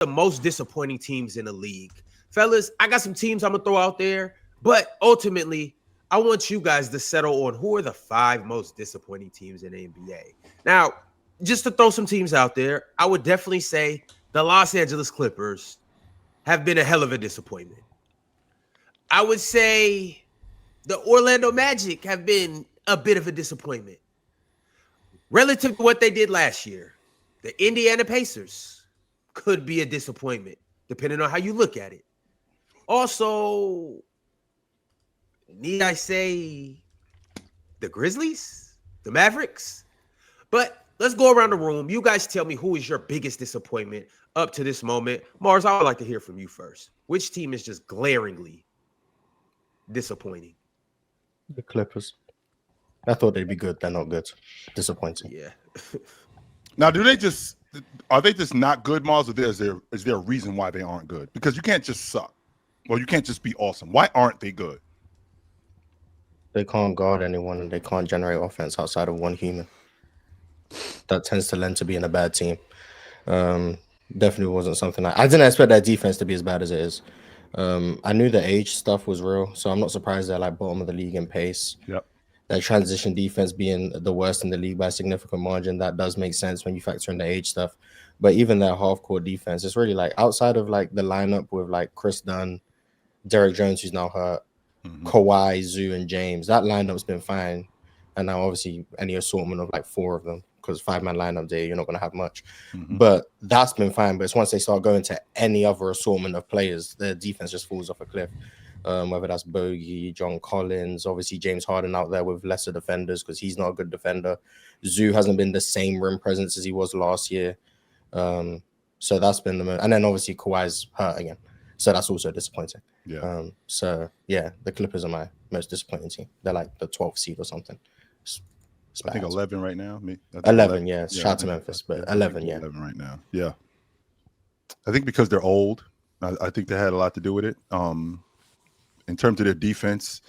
the most disappointing teams in the league. Fellas, I got some teams I'm going to throw out there, but ultimately, I want you guys to settle on who are the 5 most disappointing teams in the NBA. Now, just to throw some teams out there, I would definitely say the Los Angeles Clippers have been a hell of a disappointment. I would say the Orlando Magic have been a bit of a disappointment. Relative to what they did last year, the Indiana Pacers could be a disappointment, depending on how you look at it. Also, need I say the Grizzlies, the Mavericks? But let's go around the room. You guys tell me who is your biggest disappointment up to this moment. Mars, I would like to hear from you first. Which team is just glaringly disappointing? The Clippers. I thought they'd be good. They're not good. Disappointing. Yeah. Now, are they just not good, Mars, or is there a reason why they aren't good? Because you can't just suck. Well, you can't just be awesome. Why aren't they good? They can't guard anyone and they can't generate offense outside of one human. That tends to lend to being a bad team. Definitely wasn't something I didn't expect their defense to be as bad as it is. I knew the age stuff was real, so I'm not surprised they're like bottom of the league in pace. Yep. Their transition defense being the worst in the league by a significant margin, that does make sense when you factor in the age stuff. But even their half-court defense, it's really like outside of like the lineup with like Chris Dunn, Derek Jones, who's now hurt, Kawhi, Zoo, and James, that lineup's been fine. And now obviously any assortment of like 4 of them, because 5-man lineup day, you're not going to have much. But that's been fine. But it's once they start going to any other assortment of players, their defense just falls off a cliff. Whether that's Bogey, John Collins, obviously James Harden out there with lesser defenders because he's not a good defender. Zoo hasn't been the same rim presence as he was last year. So that's been and then obviously Kawhi's hurt again. So that's also disappointing. Yeah. So yeah, the Clippers are my most disappointing team. They're like the 12th seed or something. I think 11 right now. 11, yeah. Shout out to Memphis, but 11, yeah. 11 right now. Yeah. I think because they're old, I think they had a lot to do with it. In terms of their defense,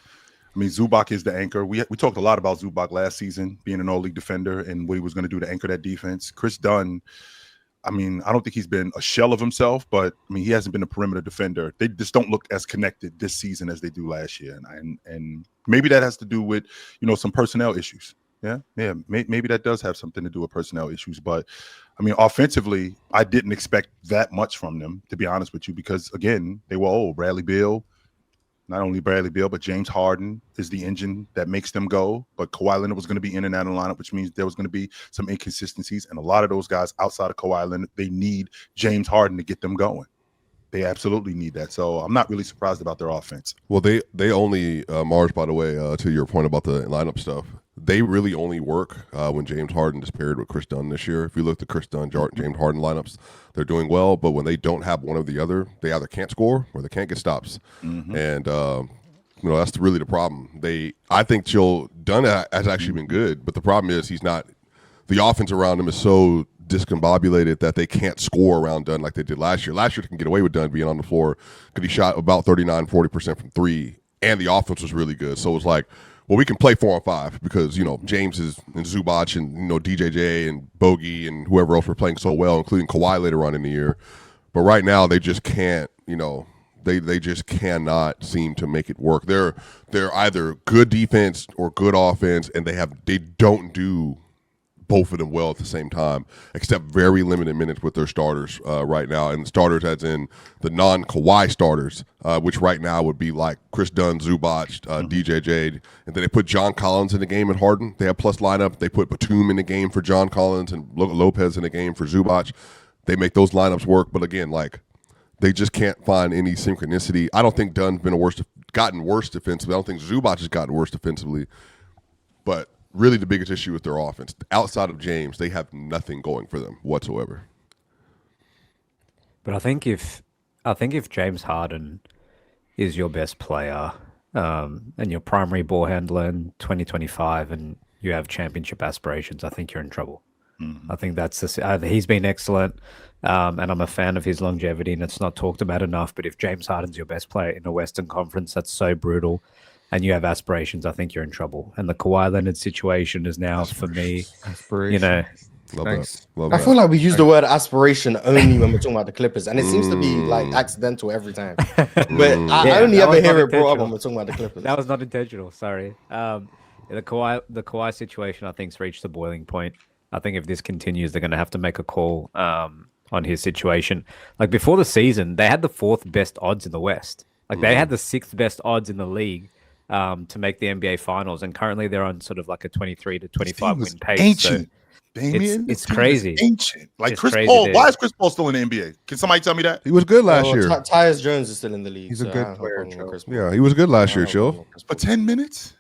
I mean, Zubac is the anchor. We talked a lot about Zubac last season being an all-league defender and what he was going to do to anchor that defense. Chris Dunn, I mean, I don't think he's been a shell of himself, but I mean, he hasn't been a perimeter defender. They just don't look as connected this season as they do last year, and maybe that has to do with some personnel issues. Yeah, maybe that does have something to do with personnel issues. But I mean, offensively, I didn't expect that much from them, to be honest with you, because again, they were old. Bradley Beal. Not only Bradley Beal, but James Harden is the engine that makes them go. But Kawhi Leonard was going to be in and out of the lineup, which means there was going to be some inconsistencies. And a lot of those guys outside of Kawhi Leonard, they need James Harden to get them going. They absolutely need that. So I'm not really surprised about their offense. Well, they only, Mars, by the way, to your point about the lineup stuff, they really only work when James Harden is paired with Chris Dunn this year. If you look at the Chris Dunn, James Harden lineups, they're doing well. But when they don't have one or the other, they either can't score or they can't get stops. And, that's really the problem. I think Dunn has actually been good, but the problem is the offense around him is so discombobulated that they can't score around Dunn like they did last year. Last year, they can get away with Dunn being on the floor because he shot about 39-40% from 3, and the offense was really good. So it's like, well, we can play 4-on-5 because, James is and Zubac and, DJJ and Bogey and whoever else were playing so well, including Kawhi later on in the year. But right now, they just can't, they just cannot seem to make it work. They're either good defense or good offense, and they don't do both of them well at the same time, except very limited minutes with their starters right now. And starters as in the non-Kawhi starters, which right now would be like Chris Dunn, Zubac, DJJ. And then they put John Collins in the game at Harden. They have plus lineup. They put Batum in the game for John Collins and Lopez in the game for Zubac. They make those lineups work. But again, they just can't find any synchronicity. I don't think Dunn's gotten worse defensively. I don't think Zubac has gotten worse defensively. But really the biggest issue with their offense, outside of James, they have nothing going for them whatsoever. But I think if James Harden is your best player and your primary ball handler in 2025 and you have championship aspirations, I think you're in trouble. I think he's been excellent, and I'm a fan of his longevity, and it's not talked about enough. But if James Harden's your best player in a Western Conference that's so brutal, and you have aspirations, I think you're in trouble. And the Kawhi Leonard situation is now, for me, Love Thanks. that. Love I that. feel like we use the word aspiration only when we're talking about the Clippers, and it seems to be like accidental every time. But I Yeah, only that ever was hear not it brought up intentional. when we're talking about the Clippers. That was not intentional. Sorry. The Kawhi situation, I think, has reached the boiling point. I think if this continues, they're going to have to make a call on his situation. Like before the season, they had the 4th best odds in the West. Like they had the 6th best odds in the league to make the NBA Finals, and currently they're on sort of like a 23 to 25 win pace. Ancient. So Damien, it's this team is crazy. ancient. Like It's Chris crazy, Paul. dude. Why is Chris Paul still in the NBA? Can somebody tell me that? He was good last year. Tyus Jones is still in the league. He's a so good I have no player, problem with Joe. Chris Paul. Yeah, he was good last year, I have no problem chill. with Chris For Paul. 10 minutes?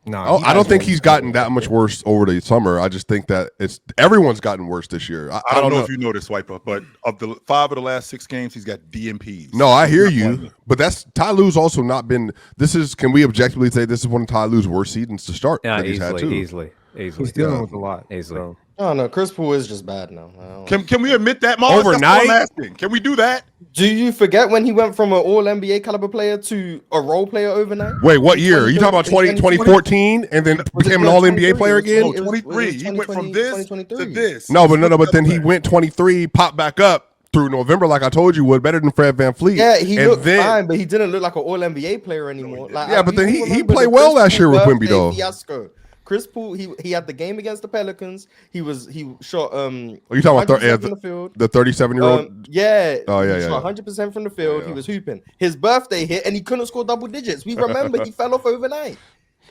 No, I don't think he's gotten that much worse over the summer. I just think that everyone's gotten worse this year. I don't know if you know this, Swiper, but of the 5 of the last 6 games, he's got DMPs. No, I hear He's not you, playing. but that's Ty Lue's also not been. Can we objectively say this is one of Ty Lue's worst seasons to start? Yeah, that he's had too. easily. he's dealing with a lot. Easily. So. Oh no, Chris Paul is just bad now. Can we admit that, Mars? Overnight? That's what I'm asking. Can we do that? Do you forget when he went from an All NBA caliber player to a role player overnight? Wait, what year? Are you talking about 2014 and then became an All NBA player again? No, 23. He went from this to this. No, but then he went 23, popped back up through November, like I told you, was better than Fred VanVleet. Yeah, he and looked then, fine, but he didn't look like an All NBA player anymore. Like, Yeah, but then people he remember played the well Chris last Paul year with Wemby, birthday though. Fiasco. Chris Paul, he had the game against the Pelicans. He shot Are you talking about 100% from the field. the 37-year-old? Yeah. Oh, yeah, he yeah, shot yeah. 100% from the field. Yeah, He yeah. was hooping. His birthday hit and he couldn't score double digits. We remember he fell off overnight.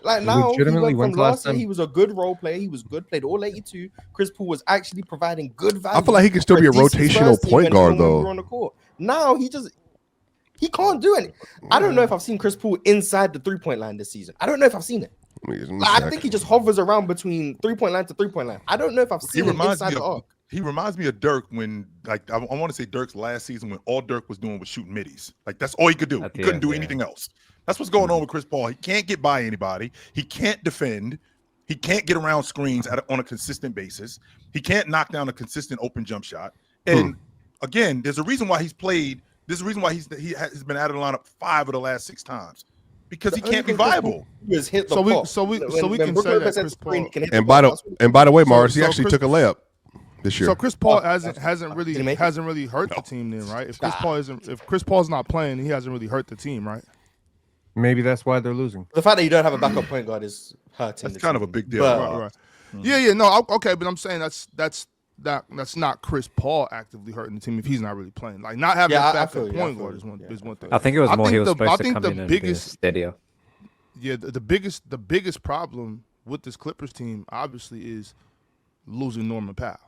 Like now, he Legitimately, went when's from the last last year, time- he was a good role player. He was good, played all 82. Chris Paul was actually providing good value. I feel like he can still for be a decent rotational Spurs team point when guard, even when we though. were on the court. Now he can't do it. I don't know if I've seen Chris Paul inside the 3-point line this season. I don't know if I've seen it. I think he just hovers around between 3-point line to 3-point line. I don't know if I've seen him inside the arc. He reminds me of Dirk when, like, I want to say Dirk's last season when all Dirk was doing was shooting middies. Like, that's all he could do. At He the couldn't end, do yeah. anything else. That's what's going on with Chris Paul. He can't get by anybody. He can't defend. He can't get around screens on a consistent basis. He can't knock down a consistent open jump shot. And again, there's a reason why he's played. There's a reason why he has been out of the lineup 5 of the last 6 times. Because he can't be viable. Hit the So we- pop. so we- When- so we when can Brook say Lopez that hits Chris the screen, Paul- he can hit the And by ball. the way, Mars, so he actually Chris- took a layup this year. So Chris Paul Oh, hasn't Did he really make it? hurt the team then, right? If Chris Paul's not playing, he hasn't really hurt the team, right? Maybe that's why they're losing. The fact that you don't have a backup point guard is hurting. That's the kind of team. a big deal. But- Right. Yeah, no, okay, but I'm saying that's not Chris Paul actively hurting the team if he's not really playing. Like not having Yeah, a I feel backup you, I point feel guard you. is one thing. I think it was I more think he was the- supposed I to think come the in and biggest- be steadier. Yeah, the biggest problem with this Clippers team obviously is losing Norman Powell.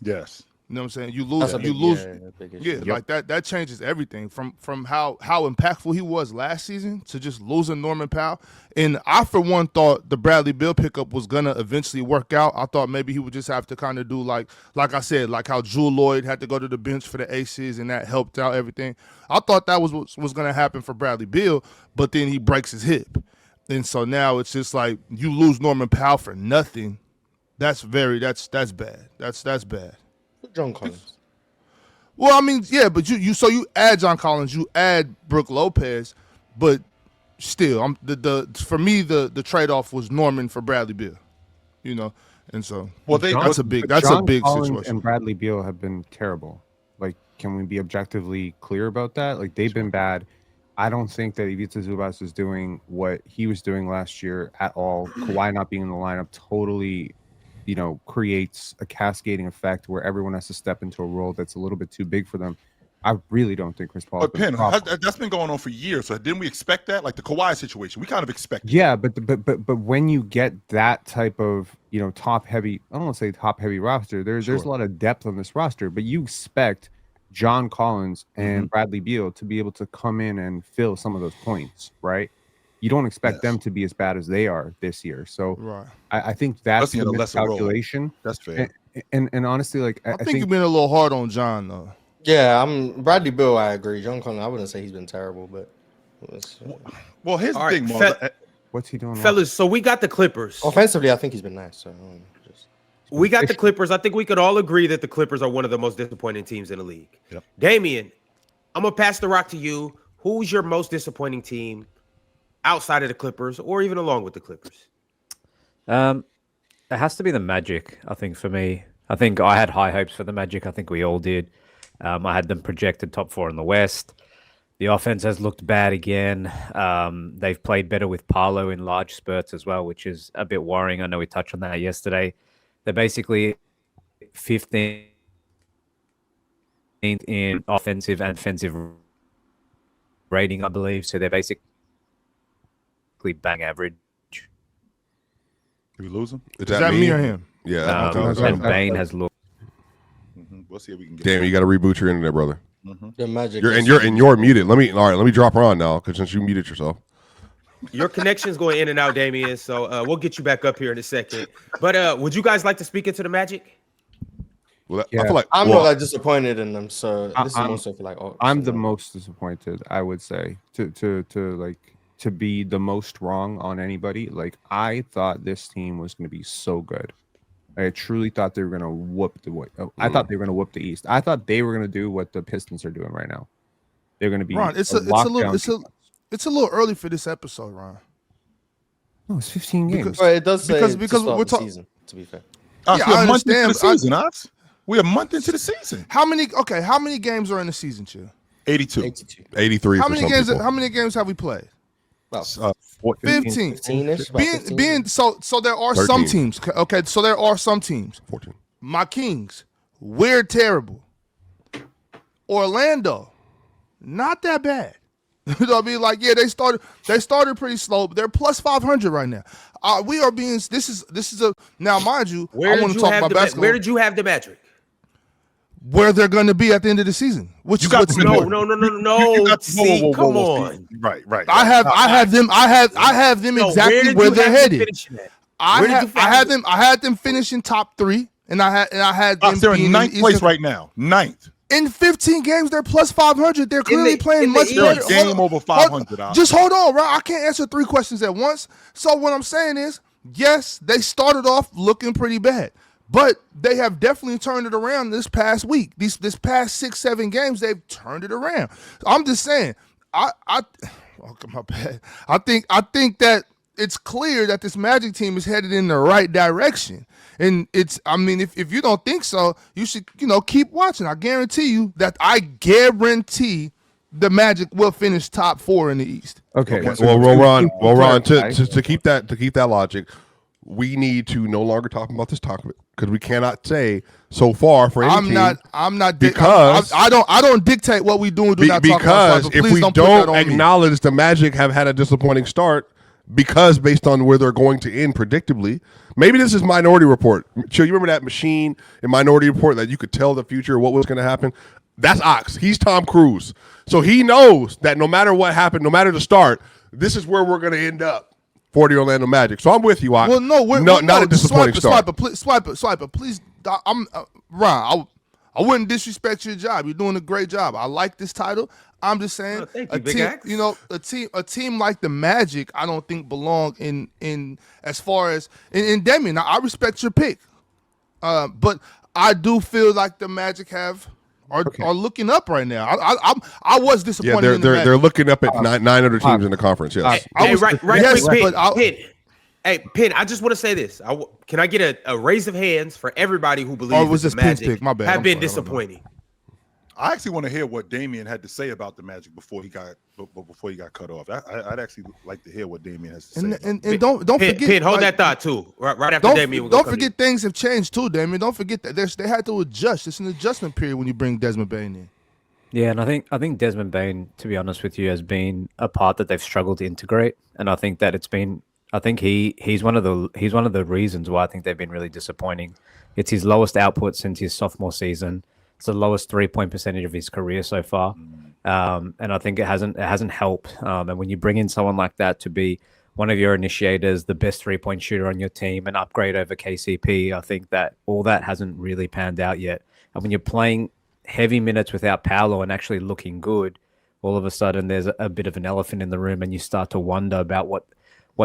Yes. You know what I'm saying? You That's lose, a you big- lose. yeah, big Yeah, issue. like that changes everything from how impactful he was last season to just losing Norman Powell. And I, for one, thought the Bradley Beal pickup was gonna eventually work out. I thought maybe he would just have to kind of do like I said, like how Jewel Lloyd had to go to the bench for the Aces and that helped out everything. I thought that was what was gonna happen for Bradley Beal, but then he breaks his hip, and so now it's just like you lose Norman Powell for nothing. That's bad. That's bad. John Collins. Well, I mean, yeah, but you add John Collins, you add Brook Lopez, but still, for me the trade off was Norman for Bradley Beal, you know, and so that's a big John Collins situation. And Bradley Beal have been terrible. Like, can we be objectively clear about that? Like, they've been bad. I don't think that Ivica Zubac is doing what he was doing last year at all. Kawhi not being in the lineup totally, creates a cascading effect where everyone has to step into a role that's a little bit too big for them. I really don't think Chris Paul. But Penn, that's been going on for years. So didn't we expect that? Like the Kawhi situation, we kind of expected. Yeah, but when you get that type of top heavy, I don't want to say top heavy roster. There's a lot of depth on this roster, but you expect John Collins and Bradley Beal to be able to come in and fill some of those points, right? You don't expect them to be as bad as they are this year. So Right. I think that's Especially in the a lesser role. miscalculation. That's fair. And honestly, like I think you've been a little hard on John though. Yeah, Bradley Beal. I agree. John Collins. I wouldn't say he's been terrible, but Well, here's All the right, thing, Mark. what's he doing? Fellas, so we got the Clippers. offensively, I think he's been nice. So We got the Clippers. I think we could all agree that the Clippers are one of the most disappointing teams in the league. Yep. Damian, I'm going to pass the rock to you. Who's your most disappointing team outside of the Clippers or even along with the Clippers? it has to be the Magic, I think, for me. I think I had high hopes for the Magic. I think we all did. I had them projected top 4 in the West. The offense has looked bad again. They've played better with Paolo in large spurts as well, which is a bit worrying. I know we touched on that yesterday. They're basically 15th in offensive and defensive rating, I believe. So they're basically bang average. Did we lose him? Is Is that me or him? Yeah. And Bane has looked. We'll see if we can get. Damn, you got to reboot your internet, brother. The Magic. You're muted. Let me drop her on now because since you muted yourself. Your connection's going in and out, Damien. So we'll get you back up here in a second. But would you guys like to speak into the Magic? Well, Yeah. I feel like I'm not like disappointed in them. So this is also for like. I'm the most disappointed, I would say, to be the most wrong on anybody. Like, I thought this team was going to be so good. I truly thought they were going to whoop I thought they were going to whoop the East. I thought they were going to do what the Pistons are doing right now. They're going to be. Ron, it's a little early for this episode, Ron. No, it's 15 games. But it does say because we're we're talking season. To be fair, Yeah, I we're a month into understand. the season, Ox. We're a month into the season. How many games are in the season, Chill? 82. 83. How many games have we played? About 15. 15-ish. So there are 13. some teams. Okay, so there are some teams. 14. My Kings, we're terrible. Orlando, not that bad. You know what I mean? Like, yeah, they started pretty slow, but they're plus 500 right now. We are being this is a now, mind you, I want to talk about basketball. Where did you have the Magic? Where they're going to be at the end of the season, which is what's important. No. See, come on. Right. I have them exactly where they're headed. I had them finishing top 3, and I had them. They're in ninth place right now. Ninth. In 15 games, they're plus 500. They're clearly playing much better. Game over 500. Just hold on, right? I can't answer 3 questions at once. So what I'm saying is, yes, they started off looking pretty bad, but they have definitely turned it around this past week. This past 6-7 games, they've turned it around. I'm just saying, my bad. I think that it's clear that this Magic team is headed in the right direction. And if you don't think so, you should, keep watching. I guarantee the Magic will finish top 4 in the East. Okay. Ron, to keep that logic, we need to no longer talk about this topic because we cannot say so far for any team. I'm not because I don't dictate what we do and do not talk about. Because if we don't acknowledge the Magic have had a disappointing start, because based on where they're going to end predictably, maybe this is Minority Report. Chill, you remember that machine in Minority Report that you could tell the future what was going to happen? That's Ox. He's Tom Cruise. So he knows that no matter what happened, no matter the start, this is where we're going to end up for the Orlando Magic. So I'm with you, Ox. Well, not a disappointing start. Swipe it. Please, Ron, I wouldn't disrespect your job. You're doing a great job. I like this title. I'm just saying, a team like the Magic, I don't think belong in as far as in Damien. Now, I respect your pick, but I do feel like the Magic are looking up right now. I was disappointed. Yeah, they're looking up at 9 other teams in the conference. Yes, Pin, I just want to say this. Can I get a raise of hands for everybody who believes the Magic have been disappointing? I actually want to hear what Damien had to say about the Magic before he got cut off. I'd actually like to hear what Damien has to say. And don't forget, Pin, hold that thought too. Right after Damien, don't forget things have changed too, Damien. Don't forget that they had to adjust. It's an adjustment period when you bring Desmond Bane in. Yeah, and I think Desmond Bane, to be honest with you, has been a part that they've struggled to integrate, and I think that he's one of the reasons why I think they've been really disappointing. It's his lowest output since his sophomore season. It's the lowest 3-point percentage of his career so far, and I think it hasn't helped. And when you bring in someone like that to be one of your initiators, the best 3-point shooter on your team, and upgrade over KCP, I think that all that hasn't really panned out yet. And when you're playing heavy minutes without Paolo and actually looking good, all of a sudden there's a bit of an elephant in the room, and you start to wonder about what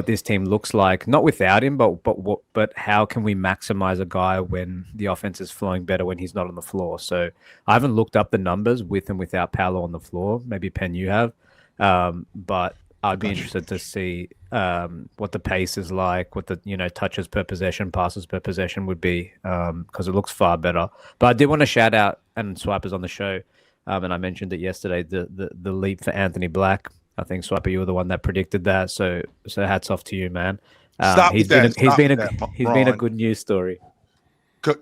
this team looks like, not without him, but how can we maximize a guy when the offense is flowing better when he's not on the floor? So I haven't looked up the numbers with and without Paolo on the floor. Maybe Penn, you have, but I'd be interested to see what the pace is like, what the touches per possession, passes per possession would be, because it looks far better. But I did want to shout out, and Swiper's on the show, and I mentioned it yesterday, the leap for Anthony Black. I think Swiper, you were the one that predicted that, so hats off to you, man. He's been a good news story.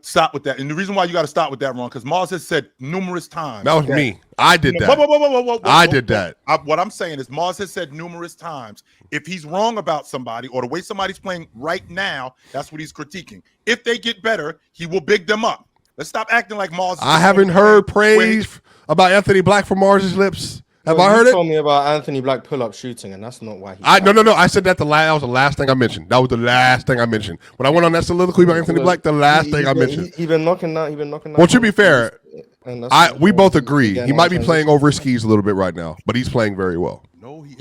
Stop with that. And the reason why you got to stop with that, Ron, because Mars has said numerous times. That was me. I did that. I did that. What I'm saying is Mars has said numerous times, if he's wrong about somebody or the way somebody's playing right now, that's what he's critiquing. If they get better, he will big them up. Let's stop acting like Mars. I haven't heard praise about Anthony Black from Mars's lips. Have I heard it? You told me about Anthony Black pull-up shooting, and that's not why he. No. I said that that was the last thing I mentioned. That was the last thing I mentioned when I went on that soliloquy about Anthony Black. The last thing I mentioned. He been knocking that. Well, to be fair, we both agree. He might be playing over his skis a little bit right now, but he's playing very well.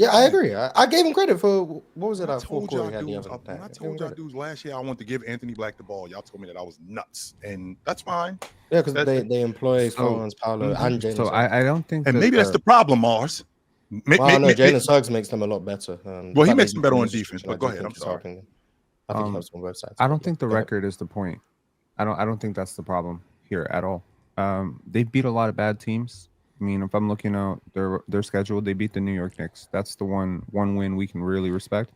I agree. I gave him credit for what was it? I told y'all dudes last year I wanted to give Anthony Black the ball. Y'all told me that I was nuts, and that's fine. Yeah, because they employ Franz, Paolo, and Jalen. So I don't think, and maybe that's the problem, Mars. Jalen Suggs makes them a lot better. Well, he makes them better on defense. But go ahead. I'm sorry. I think he helps on both sides. I don't think the record is the point. I don't think that's the problem here at all. They beat a lot of bad teams. I mean, if I'm looking at their schedule, they beat the New York Knicks. That's the one win we can really respect.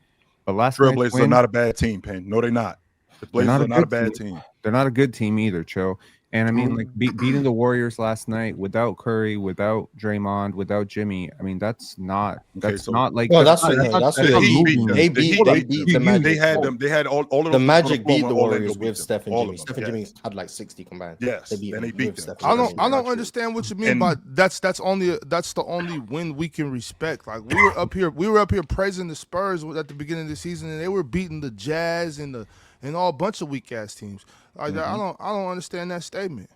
But last Trailblazers are not a bad team, Penn. No, they're not. The Blazers are not a bad team. They're not a good team either, Cho. And I mean, like beating the Warriors last night without Curry, without Draymond, without Jimmy. I mean, that's not like. No, they beat the Magic. They had all of the Magic beat the Warriors with Steph and Jimmy. Steph and Jimmy had like 60 combined. Yes, they beat them. I don't understand what you mean by that's the only win we can respect. Like we were up here praising the Spurs at the beginning of the season, and they were beating the Jazz and all a bunch of weak ass teams. I don't understand that statement.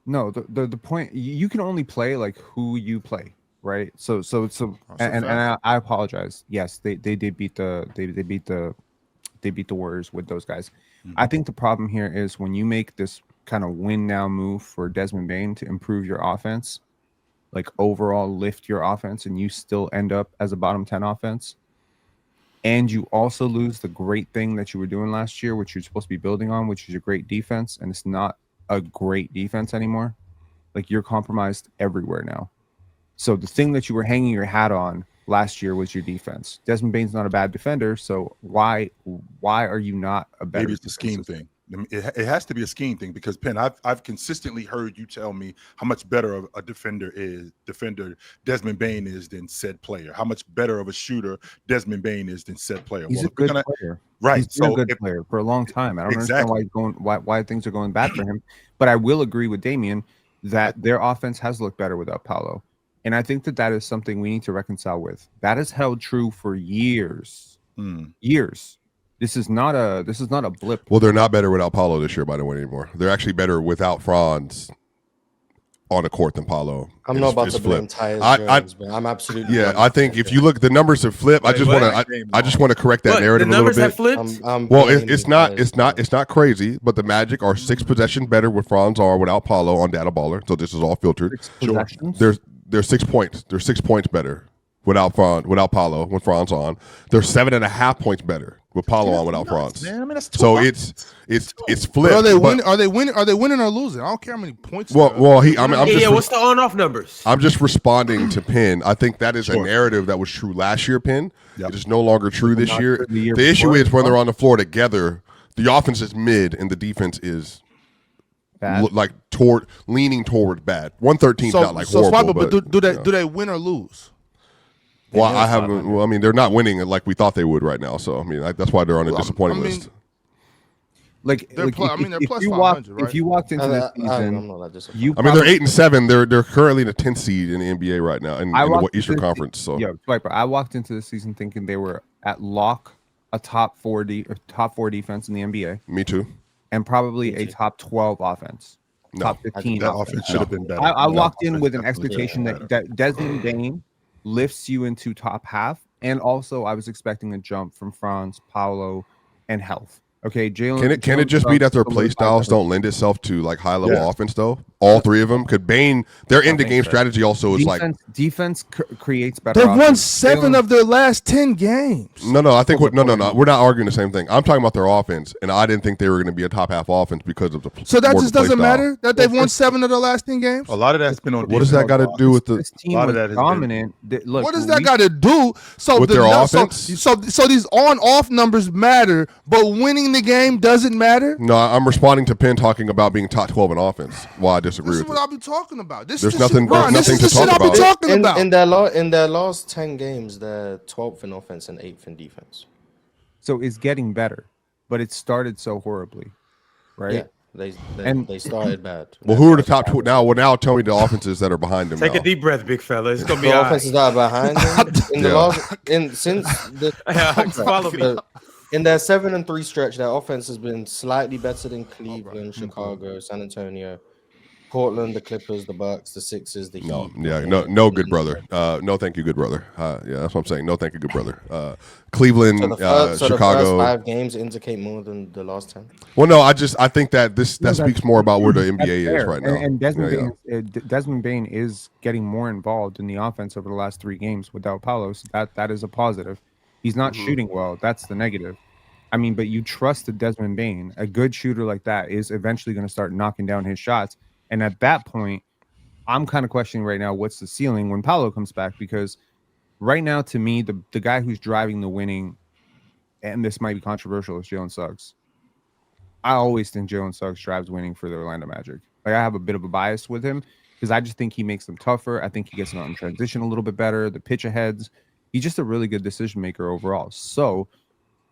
No, the point, you can only play like who you play, right? So and I apologize. Yes, they did beat the Warriors with those guys. Mm-hmm. I think the problem here is when you make this kind of win now move for Desmond Bane to improve your offense, like overall lift your offense, and you still end up as a bottom 10 offense. And you also lose the great thing that you were doing last year, which you're supposed to be building on, which is your great defense. And it's not a great defense anymore. Like you're compromised everywhere now. So the thing that you were hanging your hat on last year was your defense. Desmond Bane's not a bad defender. So why are you not a better? Maybe it's the scheme thing. It has to be a scheme thing because Penn, I've consistently heard you tell me how much better of a defender Desmond Bane is than said player. How much better of a shooter Desmond Bane is than said player. He's a good player, right? He's been a good player for a long time. I don't understand why things are going bad for him. But I will agree with Damian that their offense has looked better without Paolo, and I think that is something we need to reconcile with. That has held true for years, years. This is not a blip. Well, they're not better without Paolo this year, by the way, anymore. They're actually better without Franz on the court than Paolo. I'm not about to blame Tyus Jones, but I'm absolutely. Yeah, I think if you look, the numbers have flipped. I just want to correct that narrative a little bit. The numbers have flipped. Well, it's not crazy, but the Magic are 6 possession better with Franz are without Paolo on Data Baller. So this is all filtered. They're 6 points. They're 6 points better without Paolo when Franz on. They're 7.5 points better with Paolo on without Franz. Man, I mean, that's so it's flipped. Are they winning or losing? I don't care how many points. Well, what's the on-off numbers? I'm just responding to Penn. I think that is a narrative that was true last year, Penn. Yep. It is no longer true this year. The issue is when they're on the floor together, the offense is mid and the defense is bad. Leaning toward bad. 113 is not horrible. But do they win or lose? Well, I haven't. Well, I mean, they're not winning like we thought they would right now. So, I mean, that's why they're on a disappointing list. They're plus 500, right? If you walked into this season, they're 8 and 7. They're currently in the 10th seed in the NBA right now in the Eastern Conference. So, yeah, Viper. I walked into the season thinking they were at lock a top 4 defense in the NBA. Me too. And probably a top 12 offense. Top 15. That offense should have been better. I walked in with an expectation that Desmond Bane lifts you into top half, and also I was expecting a jump from Franz, Paolo, and health. Okay, Jalen. Can it just be that their play styles don't lend itself to like high level offense though? All three of them. Could Bane, their end of game so. strategy also is like. Defense creates better. They've won offense. 7 of their last 10 games. No. I think we're not arguing the same thing. I'm talking about their offense, and I didn't think they were going to be a top half offense because of the. So that more just the play doesn't style. matter that they've won 7 of their last 10 games. A lot of that's been on. What does that got to do with the? This team lot of was that has been- dominant. Look, What does that got to do? So With their offense? So these on-off numbers matter, but winning the game doesn't matter. No, I'm responding to Penn talking about being top 12 in offense. Why I disagree This is with what it. I'll be talking about. This There's is the nothing- shit, Ron, there's this is nothing the to shit talk I'll be about. talking about. In their last 10 games, they're 12th in offense and 8th in defense. So it's getting better, but it started so horribly, right? Yeah, And- they started bad. Well, who are the top 2 now? Well, now tell me the offenses that are behind them. Take now. a deep breath, big fella. It's gonna be The all offenses right. that are behind them in the Yeah. last since the Follow me. in their 7-3 stretch, their offense has been slightly better than Cleveland, Chicago, San Antonio, Portland, the Clippers, the Bucks, the Sixers, the No, Heat. yeah, no, good brother. No, thank you, good brother. Yeah, that's what I'm saying. No, thank you, good brother. Cleveland, So the first Chicago. 5 games indicate more than the last 10. Well, no, I think that that that's- speaks more about where the NBA That's is fair. right now. And Desmond, Yeah, Desmond Bane is getting more involved in the offense over the last 3 games without Paulo. So that is a positive. He's not shooting well. That's the negative. I mean, but you trust that Desmond Bane, a good shooter like that, is eventually going to start knocking down his shots. And at that point, I'm kind of questioning right now what's the ceiling when Paulo comes back, because right now, to me, the guy who's driving the winning, and this might be controversial, is Jalen Suggs. I always think Jalen Suggs drives winning for the Orlando Magic. Like, I have a bit of a bias with him because I just think he makes them tougher. I think he gets them out in transition a little bit better. The pitch aheads. He's just a really good decision maker overall. So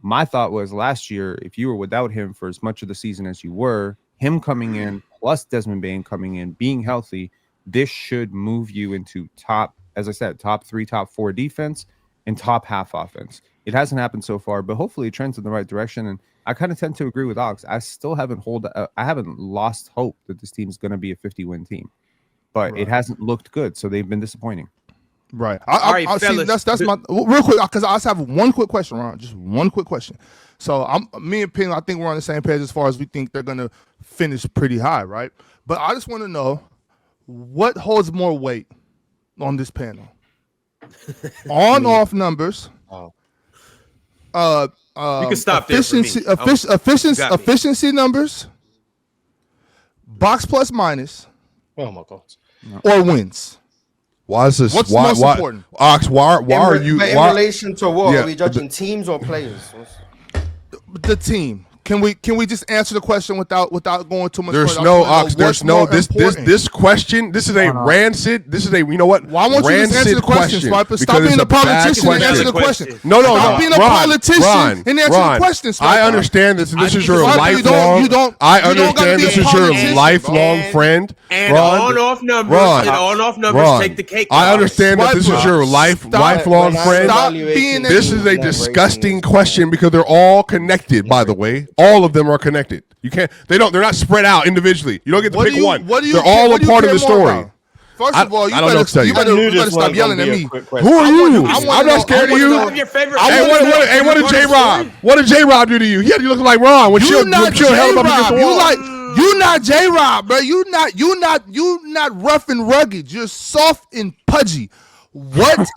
my thought was last year, if you were without him for as much of the season as you were, him coming in plus Desmond Bane coming in, being healthy, this should move you into top, as I said, top 3, top 4 defense and top half offense. It hasn't happened so far, but hopefully it trends in the right direction. And I kind of tend to agree with Ox. I still haven't I haven't lost hope that this team is going to be a 50-win team, but it hasn't looked good. So they've been disappointing. Right. All right, I see. fellas. That's my real quick, because I just have one quick question, Ron. Just one quick question. So me and Ping, I think we're on the same page as far as we think they're gonna finish pretty high, right? But I just want to know what holds more weight on this panel: on-off numbers. Oh. You can stop there for me. Efficiency, got me. efficiency numbers, box plus minus, Oh my God. or wins. Why is this? What's why, most why, important? Ox, why are you? But in Why, relation to what? Yeah, Are we judging teams or players? The team. Can we just answer the question without going too much? there's further? no I just wanna know Ox. There's what's no more this important. question. This is a rancid. This is a you know what? Why won't you just answer the question, Swiper? Stop because being it's a bad politician and answer the question. No, Stop being a politician and answer the question, Swiper. I understand this. This is your Swiper, you lifelong. don't I gotta understand be a this is your politician, lifelong bro. friend. And Ron, on-off numbers, Ron, and on-off numbers Ron, take the cake. I understand that this is Swiper, your lifelong stop friend. being This is a disgusting question because they're all connected. By the way, all of them are connected. You can't. They're not spread out individually. You don't get to pick one. They're all a part of the story. First of all, you I don't know what to tell better, you. you better stop yelling at me. Who are you? I wanna I'm know- not scared I of you. wanna One of your favorite. Hey, what did J Rob? What did J Rob do to you? Yeah, you look like Ron when You she'll not held up against J-Rob. the wall. You not J-Rob, bro. You not rough and rugged. You're soft and pudgy. What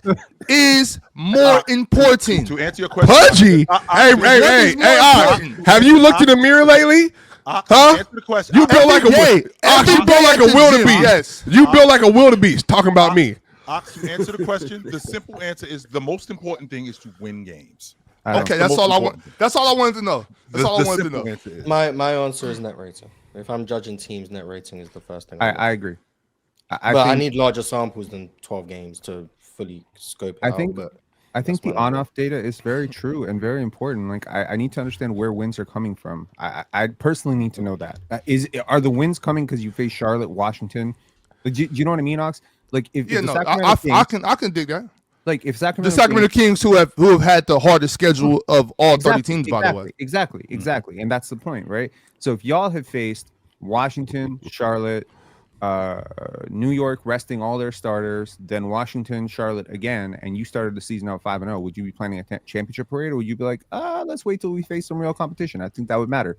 is more important? To answer your question, Pudgy. Hey, is more Ox, important? have you looked in the mirror lately? Huh? Answer the question. You built like a day. Ox, Every you built day like at a the wildebeest. gym. Yes. You built like a wildebeest. Talking about me. Ox, to answer the question, the simple answer is the most important thing is to win games. Okay, that's most all I want. important. That's all I wanted to know. That's all I wanted to simple know. answer is. My answer is net rating. If I'm judging teams, net rating is the first thing. I agree. but I I think, need larger samples than 12 games to fully scope it I out. think But I think That's the what I'm on-off data is very true and very important. Like I need to understand where wins are coming from. I personally need to know that. Are the wins coming because you face Charlotte, Washington? Like, do you know what I mean, Ox? Like if Yeah, the no, Sacramento Kings, I can dig that. like if The Sacramento Sacramento Kings who have had the hardest schedule of all 30 teams, by the way. Exactly. And that's the point, right? So if y'all have faced Washington, Charlotte, New York resting all their starters, then Washington, Charlotte again, and you started the season out 5-0, would you be planning a championship parade, or would you be like, let's wait till we face some real competition? I think that would matter.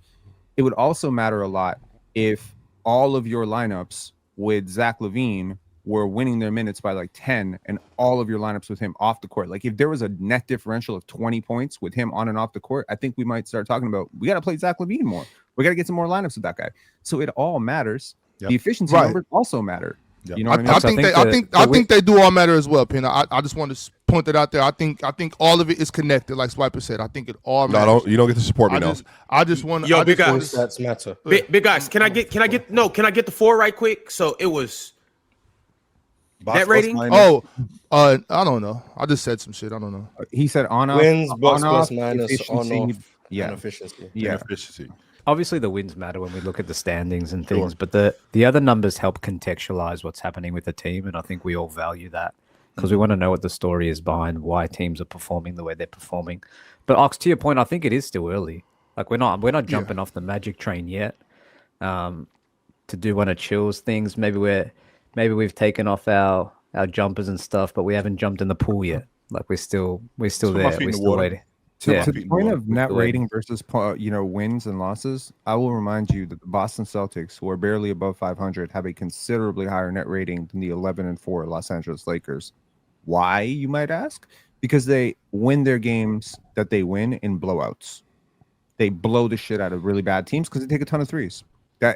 It would also matter a lot if all of your lineups with Zach LaVine were winning their minutes by like 10, and all of your lineups with him off the court. Like if there was a net differential of 20 points with him on and off the court, I think we might start talking about we got to play Zach LaVine more. We got to get some more lineups with that guy. So it all matters. Yep. The efficiency numbers also matter. Yep. You know what I mean? I think they do all matter as well, Pina. I just want to point that out there. I think all of it is connected, like Swiper said. I think it all matters. No, you don't get to support me now. I just want. Yo, big guys. Stats matter. Big guys, can I get the 4 right quick? So it was Box net rating. minus. I don't know. I just said some shit. I don't know. He said on off, Wins, box on plus off, minus, efficiency. on off, Yeah. and efficiency. Yeah. Efficiency. Obviously, the wins matter when we look at the standings and things, Sure. but the other numbers help contextualize what's happening with the team, and I think we all value that because we want to know what the story is behind why teams are performing the way they're performing. But Ox, to your point, I think it is still early. Like we're not jumping off the Magic train yet. To do one of Chill's things, maybe we've taken off our jumpers and stuff, but we haven't jumped in the pool yet. Like we're still my there. feet in We're the still water. waiting. To Yeah. the point of net Good way. rating versus wins and losses, I will remind you that the Boston Celtics, who are barely above 500, have a considerably higher net rating than the 11-4 Los Angeles Lakers. Why, you might ask? Because they win their games that they win in blowouts. They blow the shit out of really bad teams because they take a ton of threes.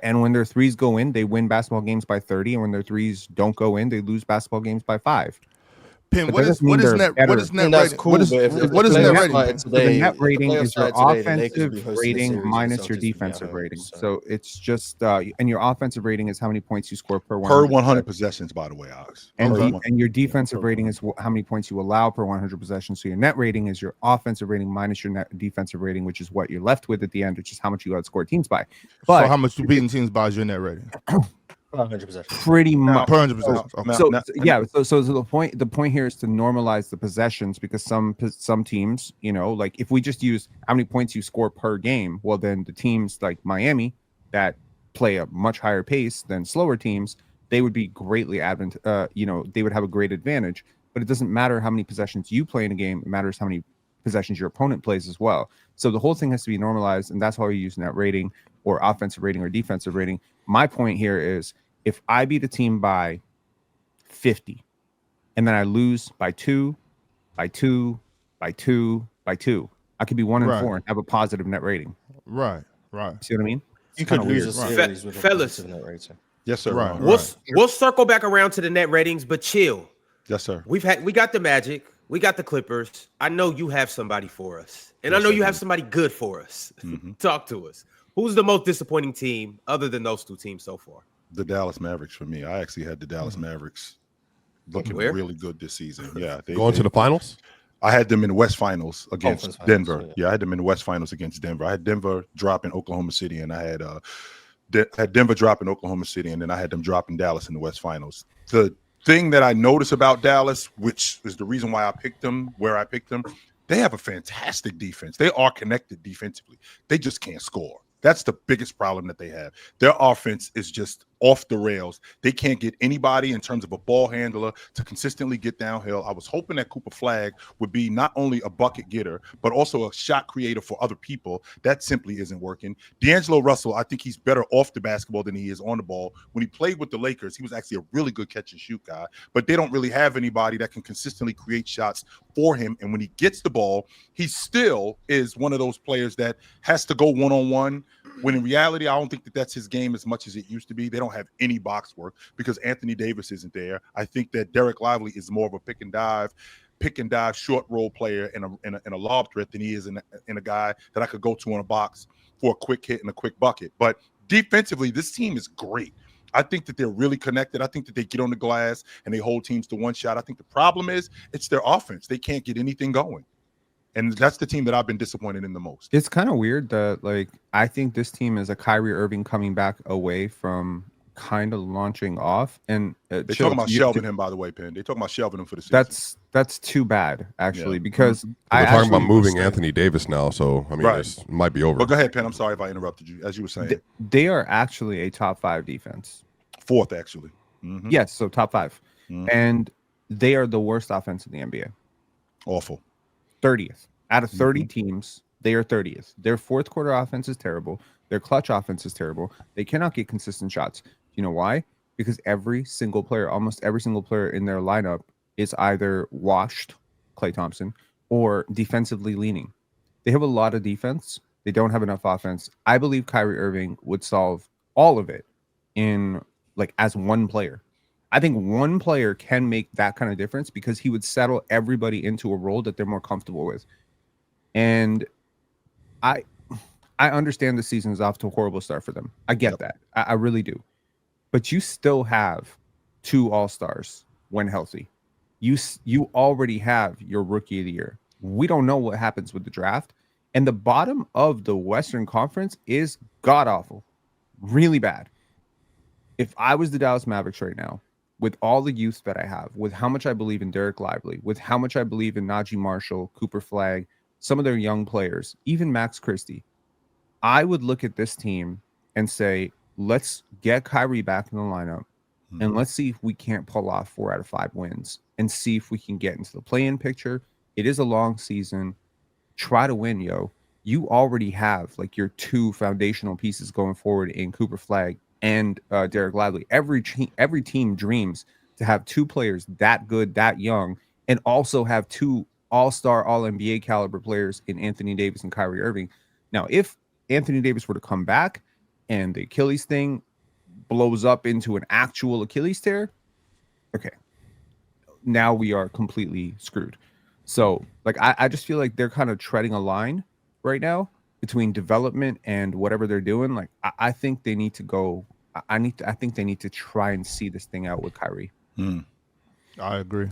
And when their threes go in, they win basketball games by 30, and when their threes don't go in, they lose basketball games by 5. Pin, But what that is doesn't mean they're net better. rating? Cool, What is but if the what is playoffs net rating? started So the today- net if the rating playoffs is your started today, the Lakers would be offensive hosting the rating series, minus the your Celtics would be defensive at home, rating. so- So it's just and your offensive rating is how many points you score per 100 possessions, by the way, Ox. And, Per de- 100. and your defensive rating is how many points you allow per 100 possessions. So your net rating is your offensive rating minus your net defensive rating, which is what you're left with at the end, which is how much you outscore teams by. But So how much you beating teams by is your net rating? 100%. pretty much. Per 100 possessions. Okay. So the point here is to normalize the possessions, because some teams, like if we just use how many points you score per game, well then the teams like Miami that play a much higher pace than slower teams, they would be greatly they would have a great advantage. But it doesn't matter how many possessions you play in a game; it matters how many possessions your opponent plays as well. So the whole thing has to be normalized, and that's why we use net rating or offensive rating or defensive rating. My point here is, if I beat a team by 50 and then I lose by 2, by 2, by 2, by 2, I could be 1-4 and have a positive net rating. Right. See what I mean? You kinda could lose a weird. series with a Fellas. positive net rating. Yes, sir. Right. Ron. We'll circle back around to the net ratings, but chill. Yes, sir. We got the Magic, we got the Clippers. I know you have somebody for us, and Yes, I know I you have do. somebody good for us. Mhm. Talk to us. Who's the most disappointing team other than those two teams so far? The Dallas Mavericks for me. I actually had the Dallas Mavericks looking Where? really good this season. Yeah, Going to the finals? I had them in the West Finals against Conference Denver. finals, Yeah, I had them in the West Finals against Denver. I had Denver dropping Oklahoma City, and I had Denver dropping Oklahoma City, and then I had them dropping Dallas in the West Finals. The thing that I noticed about Dallas, which is the reason why I picked them where I picked them, they have a fantastic defense. They are connected defensively. They just can't score. That's the biggest problem that they have. Their offense is just off the rails. They can't get anybody in terms of a ball handler to consistently get downhill. I was hoping that Cooper Flagg would be not only a bucket getter, but also a shot creator for other people. That simply isn't working. D'Angelo Russell, I think he's better off the basketball than he is on the ball. When he played with the Lakers, he was actually a really good catch and shoot guy, but they don't really have anybody that can consistently create shots for him. And when he gets the ball, he still is one of those players that has to go one-on-one, when in reality, I don't think that that's his game as much as it used to be. They don't have any box work because Anthony Davis isn't there. I think that Derek Lively is more of a pick and dive short role player and a lob threat than he is in a guy that I could go to on a box for a quick hit and a quick bucket. But defensively, this team is great. I think that they're really connected. I think that they get on the glass and they hold teams to one shot. I think the problem is it's their offense. They can't get anything going. And that's the team that I've been disappointed in the most. It's kind of weird that, I think this team is a Kyrie Irving coming back away from kind of launching off. And They're talking about shelving him, by the way, Penn. They're talking about shelving him for the season. That's too bad, actually, Yeah. because We're talking about moving saying. Anthony Davis now, so I mean, Right. this might be over. But go ahead, Penn. I'm sorry if I interrupted you. As you were saying, they are actually a top 5 defense. fourth, actually. Mhm. Yes, so top 5. Mhm. And they are the worst offense in the NBA. Awful. 30th. Out of 30 Mm-hmm. teams, they are 30th. Their fourth quarter offense is terrible. Their clutch offense is terrible. They cannot get consistent shots. You know why? because almost every single player in their lineup is either washed, Klay Thompson, or defensively leaning. They have a lot of defense. They don't have enough offense. I believe Kyrie Irving would solve all of it in as one player. I think one player can make that kind of difference because he would settle everybody into a role that they're more comfortable with. And I understand the season is off to a horrible start for them. I get that. I really do. But you still have 2 All-Stars when healthy. You already have your Rookie of the Year. We don't know what happens with the draft. And the bottom of the Western Conference is god-awful. Really bad. If I was the Dallas Mavericks right now, with all the youth that I have, with how much I believe in Derek Lively, with how much I believe in Najee Marshall, Cooper Flagg, some of their young players, even Max Christie, I would look at this team and say, let's get Kyrie back in the lineup and let's see if we can't pull off 4 out of 5 wins and see if we can get into the play-in picture. It is a long season. Try to win, yo. You already have your 2 foundational pieces going forward in Cooper Flagg and Derek Lively. Every team dreams to have 2 players that good, that young, and also have 2 all-star, all-NBA caliber players in Anthony Davis and Kyrie Irving. Now, if Anthony Davis were to come back and the Achilles thing blows up into an actual Achilles tear, okay, now we are completely screwed. So, I just feel like they're kind of treading a line right now between development and whatever they're doing. I think they need to go. I think they need to try and see this thing out with Kyrie. I agree.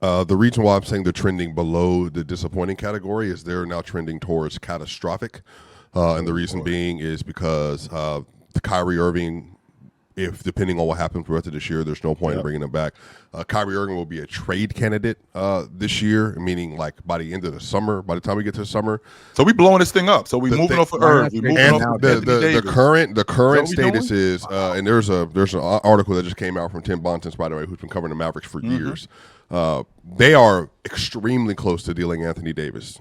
The reason why I'm saying they're trending below the disappointing category is they're now trending towards catastrophic. And the reason being is because the Kyrie Irving, if depending on what happens for the rest of this year, there's no point in bringing him back. Kyrie Irving will be a trade candidate this year, meaning by the end of the summer, by the time we get to the summer. So we blowing this thing up. So we moving off of Irv. We moving off of the current status is, and there's an article that just came out from Tim Bontemps, by the way, who's been covering the Mavericks for years. They are extremely close to dealing Anthony Davis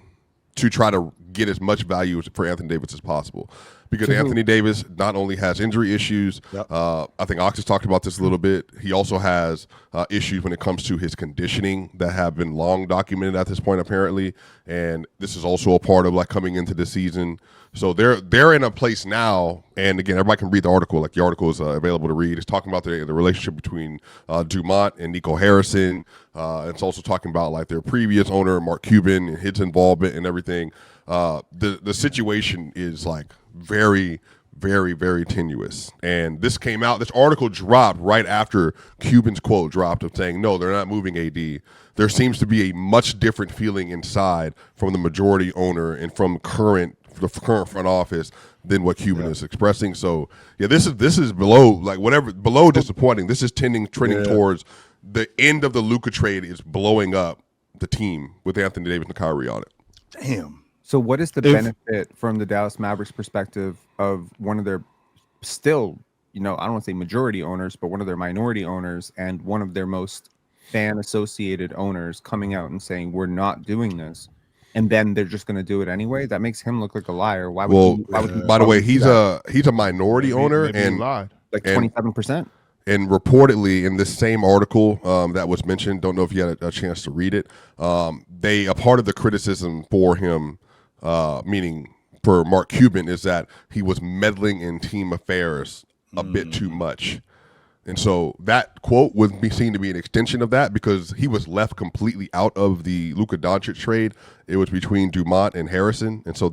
to try to get as much value for Anthony Davis as possible. Because Anthony Davis not only has injury issues, I think Ox has talked about this a little bit. He also has issues when it comes to his conditioning that have been long documented at this point, apparently. And this is also a part of coming into the season. So they're in a place now, and again, everybody can read the article. The article is available to read. It's talking about the relationship between Dumont and Nico Harrison. It's also talking about their previous owner, Mark Cuban, and his involvement and everything. The situation is very, very, very tenuous. And this article dropped right after Cuban's quote dropped of saying, no, they're not moving AD. There seems to be a much different feeling inside from the majority owner and from the current front office than what Cuban is expressing. So this is below below disappointing. This is trending towards the end of the Luka trade is blowing up the team with Anthony Davis and Kyrie on it. Damn. So what is the benefit from the Dallas Mavericks perspective of one of their still, I don't want to say majority owners, but one of their minority owners and one of their most fan associated owners coming out and saying, we're not doing this. And then they're just going to do it anyway. That makes him look like a liar. Why would he, by the way, he's a minority owner and 27%. And reportedly in this same article that was mentioned, don't know if you had a chance to read it. A part of the criticism for him, meaning for Mark Cuban, is that he was meddling in team affairs a bit too much. And so that quote would be seen to be an extension of that because he was left completely out of the Luka Doncic trade. It was between Dumont and Harrison. And so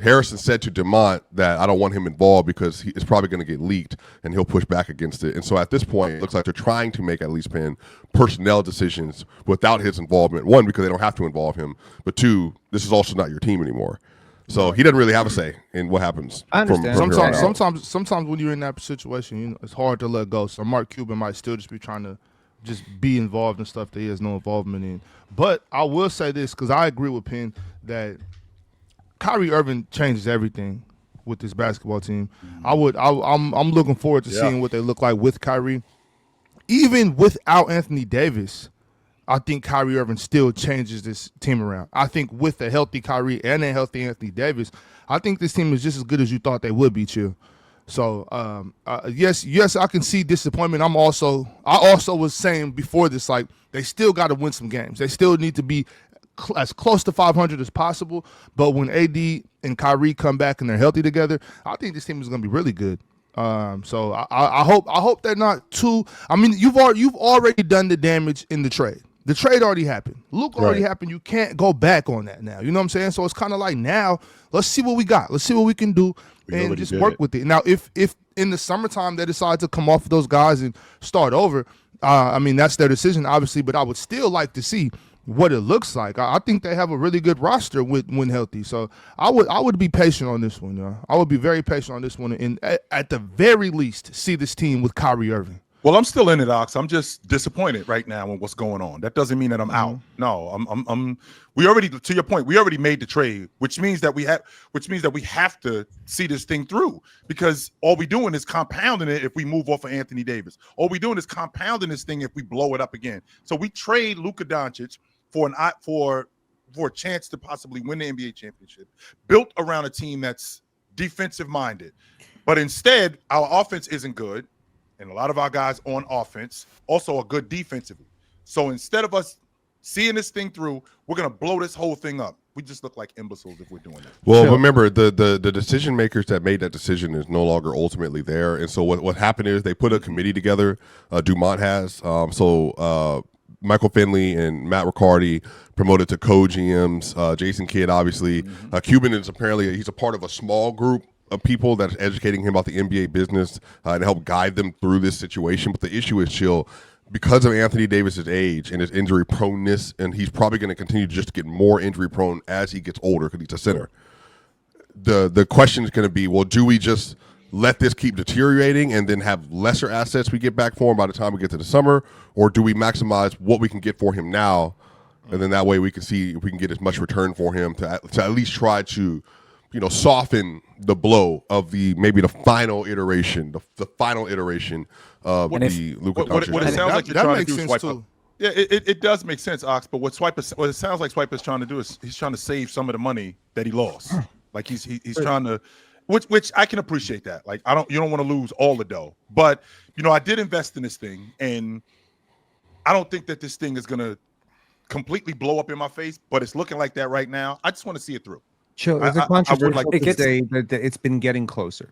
Harrison said to Dumont that I don't want him involved because it's probably going to get leaked and he'll push back against it. And so at this point, it looks like they're trying to make, at least Penn, personnel decisions without his involvement. One, because they don't have to involve him. But two, this is also not your team anymore. So he doesn't really have a say in what happens. I understand. Sometimes when you're in that situation, it's hard to let go. So Mark Cuban might still just be trying to just be involved in stuff that he has no involvement in. But I will say this because I agree with Penn that Kyrie Irving changes everything with this basketball team. I'm looking forward to seeing what they look like with Kyrie, even without Anthony Davis. I think Kyrie Irving still changes this team around. I think with a healthy Kyrie and a healthy Anthony Davis, I think this team is just as good as you thought they would be, Chill. So yes, I can see disappointment. I also was saying before this, like, they still got to win some games. They still need to be as close to 500 as possible. But when AD and Kyrie come back and they're healthy together, I think this team is going to be really good. So I hope they're not too. I mean, you've already done the damage in the trade. The trade already happened. Luke already happened. You can't go back on that now. You know what I'm saying? So it's kind of like, now let's see what we got. Let's see what we can do and just work with it. Now, if in the summertime they decide to come off of those guys and start over, I mean, that's their decision, obviously. But I would still like to see what it looks like. I think they have a really good roster when healthy. So I would be patient on this one. I would be very patient on this one, and at the very least, see this team with Kyrie Irving. Well, I'm still in it, Ox. I'm just disappointed right now in what's going on. That doesn't mean that I'm out. No, we already, to your point, we already made the trade, which means that we have to see this thing through, because all we doing is compounding it if we move off of Anthony Davis. All we doing is compounding this thing if we blow it up again. So we trade Luka Doncic for a chance to possibly win the NBA championship, built around a team that's defensive minded. But instead, our offense isn't good. And a lot of our guys on offense also are good defensively. So instead of us seeing this thing through, we're going to blow this whole thing up. We just look like imbeciles if we're doing that. Well, remember, the decision makers that made that decision is no longer ultimately there. And so what happened is they put a committee together. Dumont has. Michael Finley and Matt Riccardi promoted to co-GMs. Jason Kidd, obviously. Cuban is apparently, he's a part of a small group of people that's educating him about the NBA business and help guide them through this situation. But the issue is, Chill, because of Anthony Davis's age and his injury proneness, and he's probably going to continue to just get more injury prone as he gets older because he's a center. The question is going to be, well, do we just let this keep deteriorating and then have lesser assets we get back for him by the time we get to the summer, or do we maximize what we can get for him now, and then that way we can see if we can get as much return for him to at least try to, soften the blow of the final iteration of the Luka Doncic. What it sounds like you're trying to do is swipe too. up. Yeah, it does make sense, Ox. But what it sounds like Swipe is trying to do is he's trying to save some of the money that he lost. Like he's trying to, which I can appreciate that. Like you don't want to lose all the dough, but I did invest in this thing, and I don't think that this thing is gonna completely blow up in my face. But it's looking like that right now. I just want to see it through. Chill. It's a controversial to say that it's been getting closer.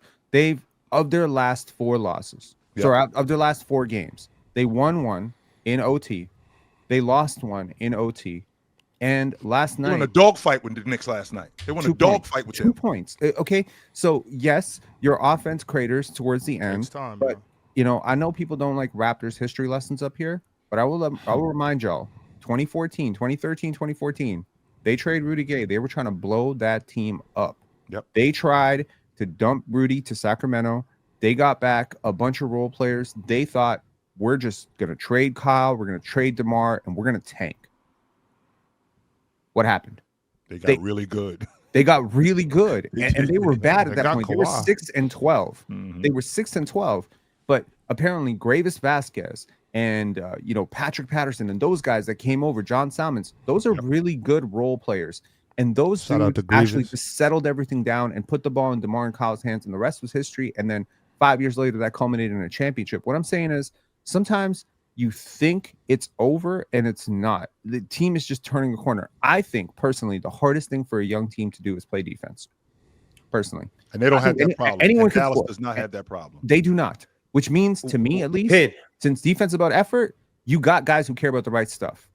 Of their last 4 losses, of their last 4 games, they won 1 in OT, they lost 1 in OT, and last night they won a dogfight with the Knicks last night. They won a dogfight with 2 points. Okay, so yes, your offense craters towards the end, but I know people don't like Raptors history lessons up here, but I will remind y'all, 2013, 2014. They trade Rudy Gay. They were trying to blow that team up. Yep. They tried to dump Rudy to Sacramento. They got back a bunch of role players. They thought, we're just going to trade Kyle, we're going to trade DeMar, and we're going to tank. What happened? They got really good. They got really good. And they were bad at that point. They were 6-12. Mm-hmm. They were 6-12. But apparently Gravis Vasquez and Patrick Patterson and those guys that came over, John Salmons, those are really good role players. And those dudes actually just settled everything down and put the ball in DeMar and Kyle's hands, and the rest was history. And then 5 years later, that culminated in a championship. What I'm saying is, sometimes you think it's over and it's not. The team is just turning a corner. I think, personally, the hardest thing for a young team to do is play defense. Personally. And they don't have that problem. Anyone Dallas does not have that problem. They do not. Which means, to me at least, since defense is about effort, you got guys who care about the right stuff.